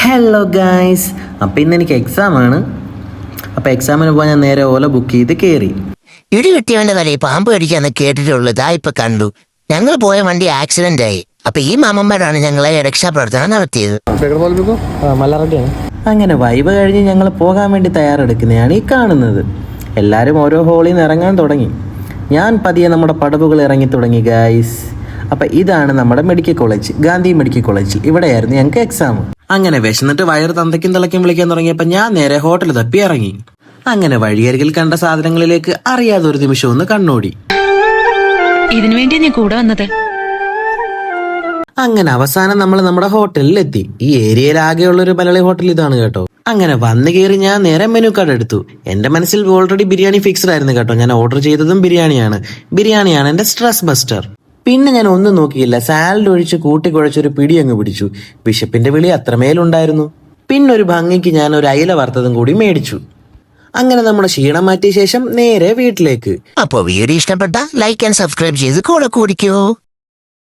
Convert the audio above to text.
Hello guys, അപ്പം ഇന്ന് എനിക്ക് എക്സാമാണ്. അപ്പോൾ എക്സാമിന് പോകാൻ ഞാൻ നേരെ ഓല ബുക്ക് ചെയ്ത് കയറി. ഇടി കിട്ടിയവന്റെ തലയിൽ പാമ്പ് കടിക്കാന്ന് കേട്ടിട്ടുള്ളതാ ഇപ്പൊ കണ്ടു. ഞങ്ങൾ പോയ വണ്ടി ആക്സിഡന്റ് ആയി. അപ്പൊ ഈ മാമന്മാരാണ് ഞങ്ങളെ രക്ഷാപ്രവർത്തനം നടത്തിയത്. അങ്ങനെ വൈബ് കഴിഞ്ഞ് ഞങ്ങൾ പോകാൻ വേണ്ടി തയ്യാറെടുക്കുന്നതാണ് ഈ കാണുന്നത്. എല്ലാവരും ഓരോ ഹോളിൽ നിന്ന് ഇറങ്ങാൻ തുടങ്ങി. ഞാൻ പതിയെ നമ്മുടെ പടവുകൾ ഇറങ്ങി തുടങ്ങി ഗായ്സ്. അപ്പം ഇതാണ് നമ്മുടെ മെഡിക്കൽ കോളേജ്, ഗാന്ധി മെഡിക്കൽ കോളേജിൽ. ഇവിടെയായിരുന്നു ഞങ്ങൾക്ക് എക്സാം. അങ്ങനെ വിശന്നിട്ട് വയറ് തന്തയ്ക്കും തിളയ്ക്കും വിളിക്കാൻ തുടങ്ങിയപ്പോൾ ഞാൻ നേരെ ഹോട്ടൽ തപ്പി ഇറങ്ങി. അങ്ങനെ വഴിയരികിൽ കണ്ട സാധനങ്ങളിലേക്ക് അറിയാതെ ഒരു നിമിഷം ഒന്ന് കണ്ണോടി. ഇതിനു വേണ്ടി ഞാൻ കൂടെ വന്നത്. അങ്ങനെ അവസാനം നമ്മൾ നമ്മുടെ ഹോട്ടലിൽ എത്തി. ഈ ഏരിയയിൽ ആകെയുള്ള ഒരു മലയാളി ഹോട്ടൽ ഇതാണ് കേട്ടോ. അങ്ങനെ വന്നു കയറി ഞാൻ നേരെ മെനു കാർഡ് എടുത്തു. എന്റെ മനസ്സിൽ ഓൾറെഡി ബിരിയാണി ഫിക്സ്ഡ് ആയിരുന്നു കേട്ടോ. ഞാൻ ഓർഡർ ചെയ്തതും ബിരിയാണിയാണ് എന്റെ സ്ട്രെസ് ബസ്റ്റർ. പിന്നെ ഞാൻ ഒന്നും നോക്കിയില്ല, സാലഡ് ഒഴിച്ച് കൂട്ടിക്കുഴച്ചൊരു പിടി അങ്ങ് പിടിച്ചു. ബിഷപ്പിന്റെ വിളി അത്രമേലുണ്ടായിരുന്നു. പിന്നെ ഒരു ഭംഗിക്ക് ഞാൻ ഒരു അയില വറുത്തതും കൂടി മേടിച്ചു. അങ്ങനെ നമ്മുടെ ക്ഷീണം മാറ്റിയ ശേഷം നേരെ വീട്ടിലേക്ക്. അപ്പൊ വീഡിയോ ഇഷ്ടപ്പെട്ട ലൈക്ക് ആൻഡ് സബ്സ്ക്രൈബ് ചെയ്ത് കൂടെ കൂടിക്കോ.